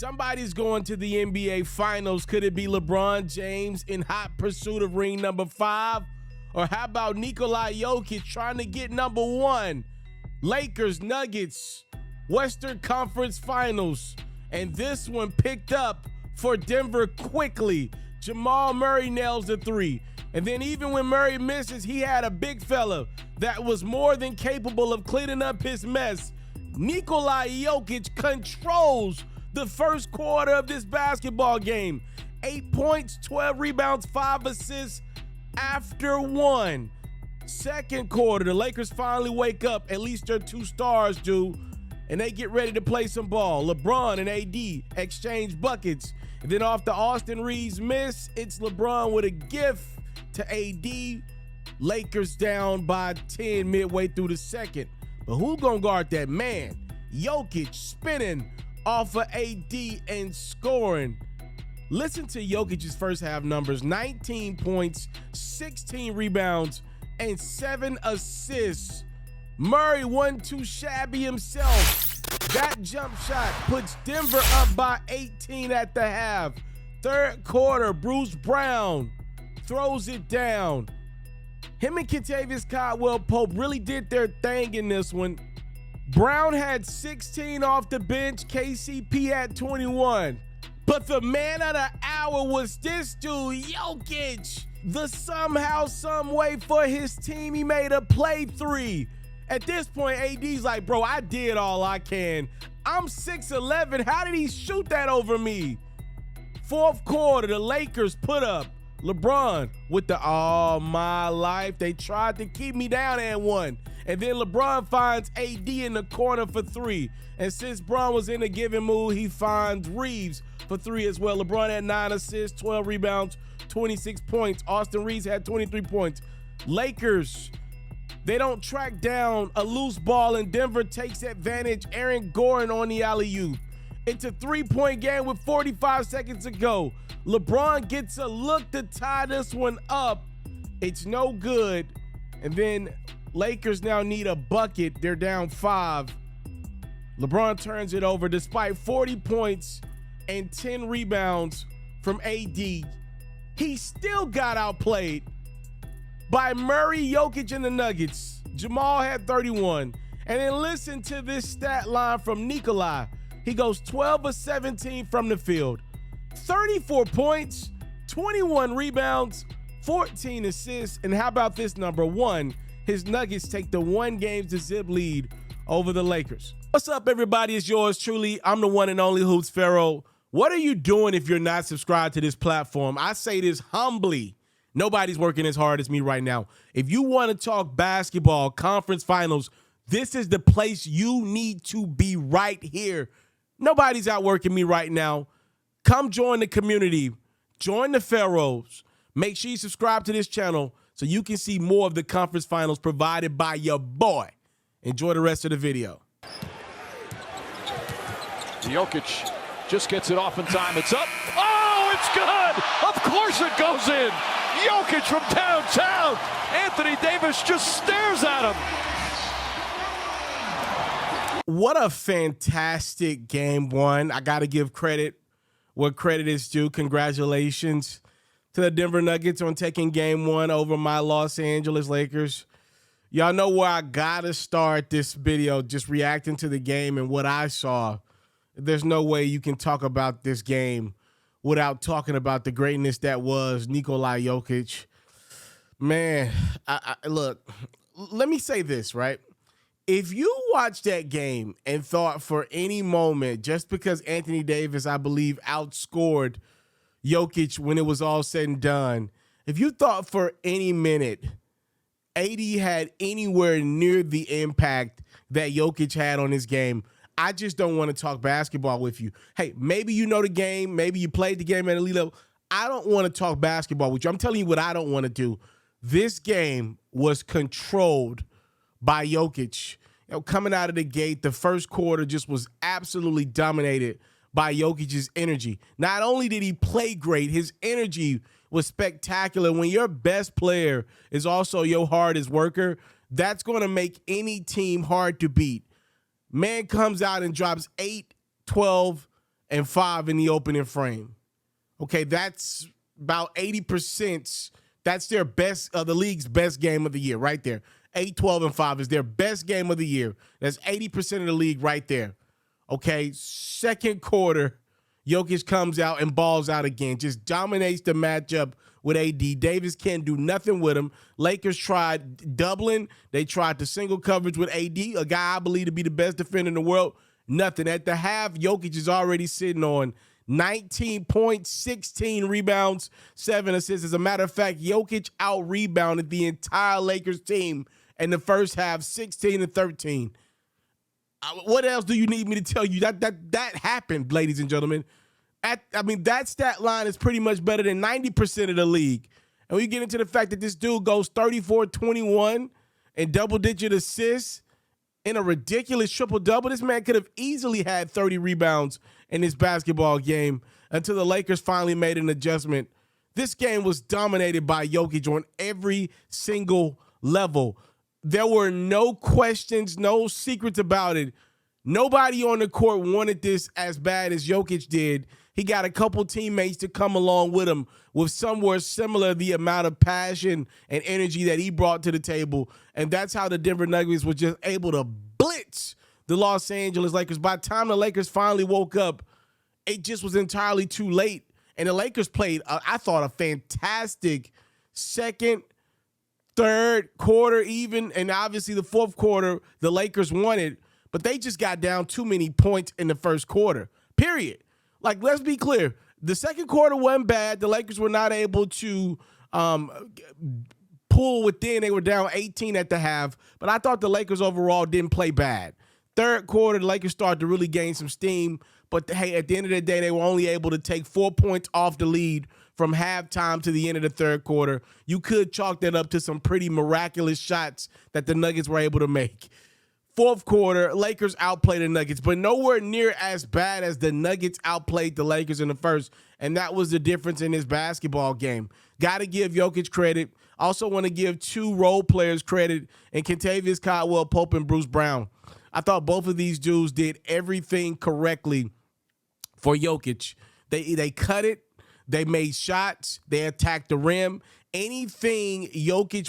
Somebody's going to the NBA Finals. Could it be LeBron James in hot pursuit of ring number 5? Or how about Nikola Jokic trying to get number 1? Lakers, Nuggets, Western Conference Finals. And this one picked up for Denver quickly. Jamal Murray nails the 3. And then even when Murray misses, he had a big fella that was more than capable of cleaning up his mess. Nikola Jokic controls the first quarter of this basketball game. 8 points, 12 rebounds, 5 assists after 1. Second quarter, the Lakers finally wake up. At least their 2 stars do. And they get ready to play some ball. LeBron and AD exchange buckets. And then off the Austin Reeves miss, it's LeBron with a gift to AD. Lakers down by 10 midway through the second. But who gonna guard that man? Jokic spinning off of AD and scoring. Listen to Jokic's first half numbers: 19 points, 16 rebounds, and 7 assists. Murray wasn't too shabby himself. That jump shot puts Denver up by 18 at the half. Third quarter, Bruce Brown throws it down. Him and Kentavious Caldwell-Pope really did their thing in this one. Brown had 16 off the bench, KCP had 21. But the man of the hour was this dude, Jokic. The somehow, some way for his team, he made a play 3. At this point, AD's like, bro, I did all I can. I'm 6'11", how did he shoot that over me? Fourth quarter, the Lakers put up. LeBron with the all my life. They tried to keep me down and won. And then LeBron finds AD in the corner for 3. And since Bron was in a giving mood, he finds Reeves for 3 as well. LeBron had 9 assists, 12 rebounds, 26 points. Austin Reeves had 23 points. Lakers, they don't track down a loose ball, and Denver takes advantage. Aaron Gordon on the alley-oop. It's a 3-point game with 45 seconds to go. LeBron gets a look to tie this one up. It's no good. And then Lakers now need a bucket. They're down 5. LeBron turns it over despite 40 points and 10 rebounds from AD. He still got outplayed by Murray, Jokic, and the Nuggets. Jamal had 31. And then listen to this stat line from Nikola. He goes 12 of 17 from the field. 34 points, 21 rebounds, 14 assists, and how about this number 1? His Nuggets take the 1-game-to-zip lead over the Lakers. What's up, everybody? It's yours truly. I'm the one and only Hoops FERRO. What are you doing if you're not subscribed to this platform? I say this humbly. Nobody's working as hard as me right now. If you want to talk basketball, conference finals, this is the place you need to be right here. Nobody's outworking me right now. Come join the community. Join the FERROs. Make sure you subscribe to this channel so you can see more of the conference finals provided by your boy. Enjoy the rest of the video. Jokic just gets it off in time. It's up. Oh, it's good. Of course it goes in. Jokic from downtown. Anthony Davis just stares at him. What a fantastic game 1. I got to give credit where credit is due. Congratulations to the Denver Nuggets on taking game 1 over my Los Angeles Lakers. Y'all know where I got to start this video, just reacting to the game and what I saw. There's no way you can talk about this game without talking about the greatness that was Nikola Jokic. Man, look, let me say this, right? If you watched that game and thought for any moment, just because Anthony Davis, I believe, outscored Jokic when it was all said and done, if you thought for any minute AD had anywhere near the impact that Jokic had on his game, I just don't want to talk basketball with you. Hey, maybe you know the game. Maybe you played the game at elite level. I don't want to talk basketball with you. I'm telling you what I don't want to do. This game was controlled by Jokic. You know, coming out of the gate, the first quarter just was absolutely dominated by Jokic's energy. Not only did he play great, his energy was spectacular. When your best player is also your hardest worker, that's going to make any team hard to beat. Man comes out and drops 8, 12, and 5 in the opening frame. Okay, that's about 80%. That's their best, the league's best game of the year right there. 8, 12, and 5 is their best game of the year. That's 80% of the league right there. Okay, second quarter, Jokic comes out and balls out again, just dominates the matchup with AD. Davis can't do nothing with him. Lakers tried doubling. They tried the single coverage with AD, a guy I believe to be the best defender in the world. Nothing. At the half, Jokic is already sitting on 19 points, 16 rebounds, 7 assists. As a matter of fact, Jokic out-rebounded the entire Lakers team in the first half, 16-13. What else do you need me to tell you? That happened, ladies and gentlemen. That stat line is pretty much better than 90% of the league. And we get into the fact that this dude goes 34-21 and double-digit assists in a ridiculous triple-double. This man could have easily had 30 rebounds in this basketball game until the Lakers finally made an adjustment. This game was dominated by Jokic on every single level. There were no questions, no secrets about it. Nobody on the court wanted this as bad as Jokic did. He got a couple teammates to come along with him with somewhere similar the amount of passion and energy that he brought to the table. And that's how the Denver Nuggets were just able to blitz the Los Angeles Lakers. By the time the Lakers finally woke up, it just was entirely too late. And the Lakers played, I thought, a fantastic second, third quarter even. And obviously the fourth quarter, the Lakers won it. But they just got down too many points in the first quarter, period. Like, let's be clear. The second quarter wasn't bad. The Lakers were not able to pull within. They were down 18 at the half. But I thought the Lakers overall didn't play bad. Third quarter, the Lakers started to really gain some steam. But, hey, at the end of the day, they were only able to take 4 points off the lead from halftime to the end of the third quarter. You could chalk that up to some pretty miraculous shots that the Nuggets were able to make. Fourth quarter, Lakers outplayed the Nuggets, but nowhere near as bad as the Nuggets outplayed the Lakers in the first, and that was the difference in this basketball game. Got to give Jokic credit. Also want to give 2 role players credit, and Kentavious Caldwell-Pope and Bruce Brown. I thought both of these dudes did everything correctly for Jokic. They cut it. They made shots. They attacked the rim. Anything Jokic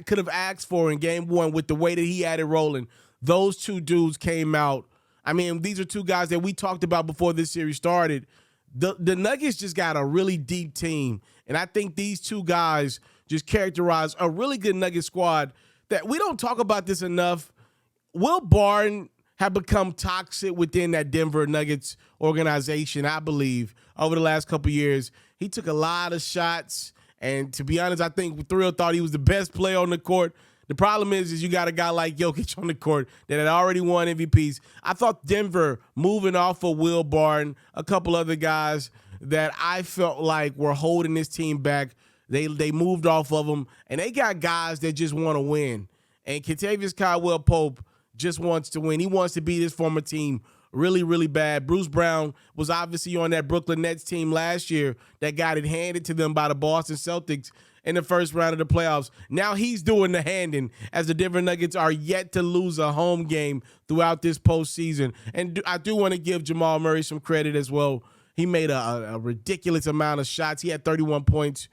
could have asked for in game one with the way that he had it rolling, those 2 dudes came out. I mean, these are 2 guys that we talked about before this series started. The Nuggets just got a really deep team, and I think these 2 guys just characterize a really good Nuggets squad that we don't talk about this enough. Will Barton have become toxic within that Denver Nuggets organization, I believe, over the last couple of years. He took a lot of shots, and to be honest, I think Thrill thought he was the best player on the court. The problem is you got a guy like Jokic on the court that had already won MVPs. I thought Denver, moving off of Will Barton, a couple other guys that I felt like were holding this team back, they moved off of them, and they got guys that just want to win. And Kentavious Caldwell-Pope just wants to win. He wants to beat his former team really, really bad. Bruce Brown was obviously on that Brooklyn Nets team last year that got it handed to them by the Boston Celtics in the first round of the playoffs. Now he's doing the handing as the Denver Nuggets are yet to lose a home game throughout this postseason. And I do want to give Jamal Murray some credit as well. He made a ridiculous amount of shots. He had 31 points.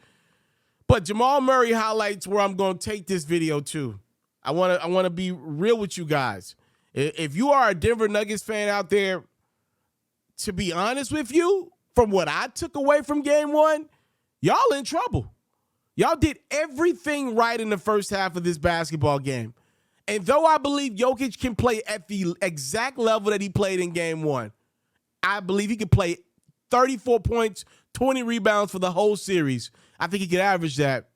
But Jamal Murray highlights where I'm going to take this video to. I want to be real with you guys. If you are a Denver Nuggets fan out there, to be honest with you, from what I took away from game one, y'all in trouble. Y'all did everything right in the first half of this basketball game. And though I believe Jokic can play at the exact level that he played in game one, I believe he could play 34 points, 20 rebounds for the whole series. I think he could average that.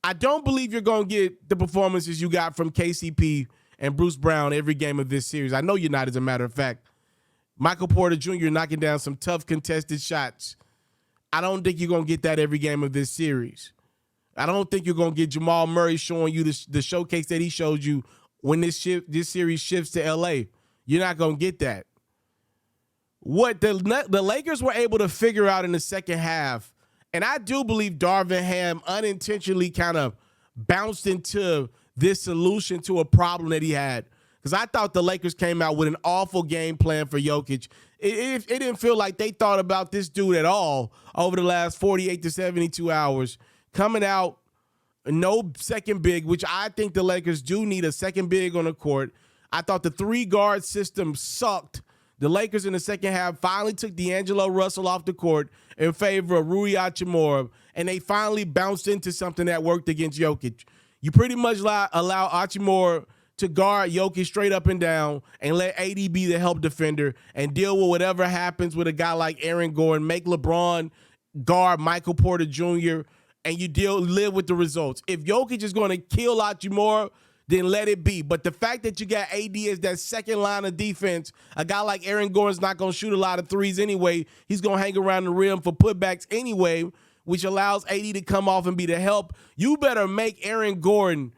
I don't believe you're going to get the performances you got from KCP and Bruce Brown every game of this series. I know you're not, as a matter of fact. Michael Porter Jr. knocking down some tough contested shots. I don't think you're going to get that every game of this series. I don't think you're going to get Jamal Murray showing you the showcase that he showed you when this series shifts to L.A. You're not going to get that. What the Lakers were able to figure out in the second half, and I do believe Darvin Ham unintentionally kind of bounced into this solution to a problem that he had. because I thought the Lakers came out with an awful game plan for Jokic. It didn't feel like they thought about this dude at all over the last 48 to 72 hours. Coming out, no second big, which I think the Lakers do need a second big on the court. I thought the 3-guard system sucked. The Lakers in the second half finally took D'Angelo Russell off the court in favor of Rui Hachimura, and they finally bounced into something that worked against Jokic. You pretty much allow Hachimura to guard Jokic straight up and down and let AD be the help defender and deal with whatever happens with a guy like Aaron Gordon. Make LeBron guard Michael Porter Jr., and you live with the results. If Jokic is going to kill Hachimura, then let it be. But the fact that you got AD as that second line of defense, a guy like Aaron Gordon's not going to shoot a lot of threes anyway. He's going to hang around the rim for putbacks anyway, which allows AD to come off and be the help. You better make Aaron Gordon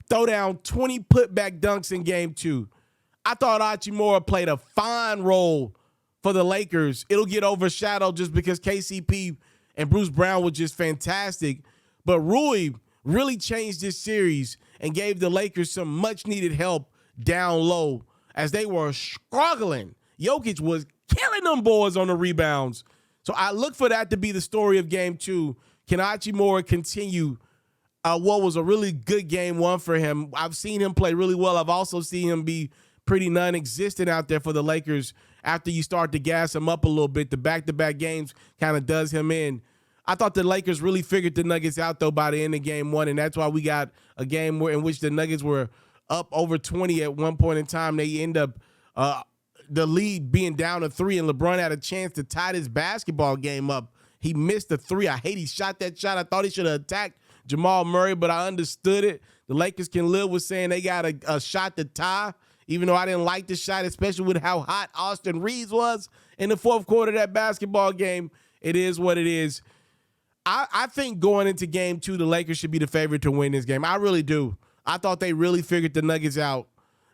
throw down 20 putback dunks in game 2. I thought Hachimura played a fine role for the Lakers. It'll get overshadowed just because KCP and Bruce Brown were just fantastic. But Rui really changed this series and gave the Lakers some much-needed help down low as they were struggling. Jokic was killing them boys on the rebounds. So I look for that to be the story of game 2. Can Hachimura continue what was a really good game 1 for him? I've seen him play really well. I've also seen him be pretty non-existent out there for the Lakers after you start to gas him up a little bit. The back-to-back games kind of does him in. I thought the Lakers really figured the Nuggets out, though, by the end of game 1, and that's why we got a game in which the Nuggets were up over 20 at one point in time. They end up the lead being down to 3, and LeBron had a chance to tie this basketball game up. He missed the 3. I hate he shot that shot. I thought he should have attacked Jamal Murray, but I understood it. The Lakers can live with saying they got a shot to tie, even though I didn't like the shot, especially with how hot Austin Reeves was in the fourth quarter of that basketball game. It is what it is. I think going into game 2, the Lakers should be the favorite to win this game. I really do. I thought they really figured the Nuggets out,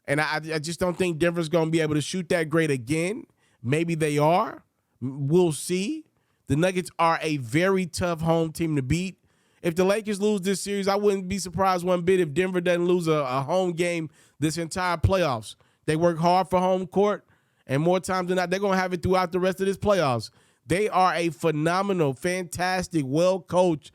and I just don't think Denver's going to be able to shoot that great again. Maybe they are. We'll see. The Nuggets are a very tough home team to beat. If the Lakers lose this series, I wouldn't be surprised one bit if Denver doesn't lose a home game this entire playoffs. They work hard for home court, and more times than not, they're going to have it throughout the rest of this playoffs. They are a phenomenal, fantastic, well-coached,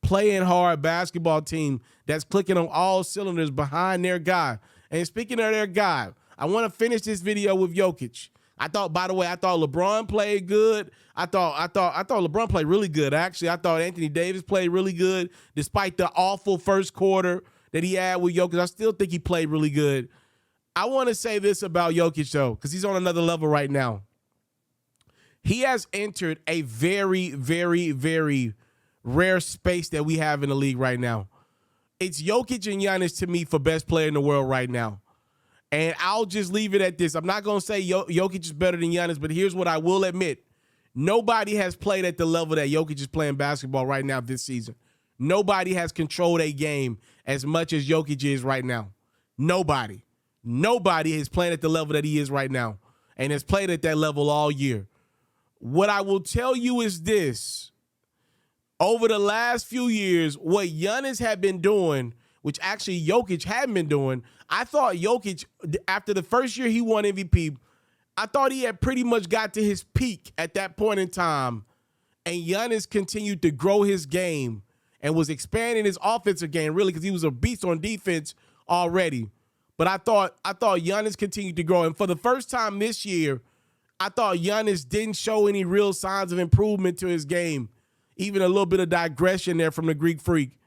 playing hard basketball team that's clicking on all cylinders behind their guy. And speaking of their guy, I want to finish this video with Jokic. I thought LeBron played good. I thought LeBron played really good, actually. I thought Anthony Davis played really good. Despite the awful first quarter that he had with Jokic, I still think he played really good. I want to say this about Jokic, though, because he's on another level right now. He has entered a very, very, very rare space that we have in the league right now. It's Jokic and Giannis to me for best player in the world right now. And I'll just leave it at this. I'm not going to say Jokic is better than Giannis, but here's what I will admit. Nobody has played at the level that Jokic is playing basketball right now this season. Nobody has controlled a game as much as Jokic is right now. Nobody. Nobody is playing at the level that he is right now and has played at that level all year. What I will tell you is this. Over the last few years, what Giannis had been doing, which actually Jokic hadn't been doing, I thought Jokic, after the first year he won MVP, I thought he had pretty much got to his peak at that point in time. And Giannis continued to grow his game and was expanding his offensive game, really, because he was a beast on defense already. But I thought Giannis continued to grow. And for the first time this year, I thought Giannis didn't show any real signs of improvement to his game, even a little bit of digression there from the Greek Freak.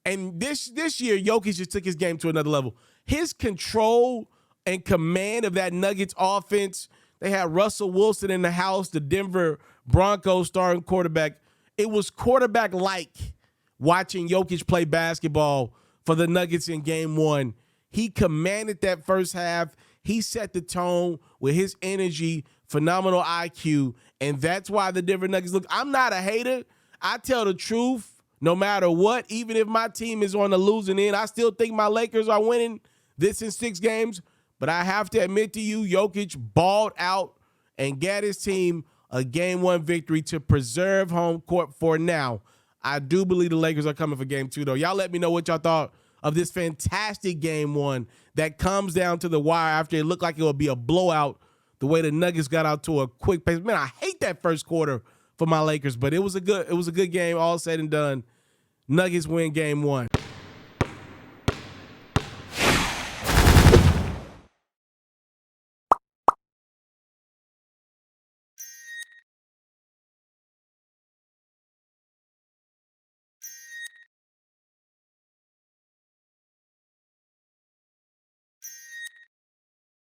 And this year, Jokic just took his game to another level. His control and command of that Nuggets offense, they had Russell Wilson in the house, the Denver Broncos starting quarterback. It was quarterback-like watching Jokic play basketball for the Nuggets in game 1. He commanded that first half. He set the tone with his energy, phenomenal IQ, and that's why the Denver Nuggets look. I'm not a hater. I tell the truth no matter what. Even if my team is on the losing end, I still think my Lakers are winning this in 6 games. But I have to admit to you, Jokic balled out and got his team a game 1 victory to preserve home court for now. I do believe the Lakers are coming for game 2, though. Y'all let me know what y'all thought of this fantastic game one that comes down to the wire after it looked like it would be a blowout the way the Nuggets got out to a quick pace. Man, I hate that first quarter for my Lakers, but it was a good game all said and done. Nuggets win game one.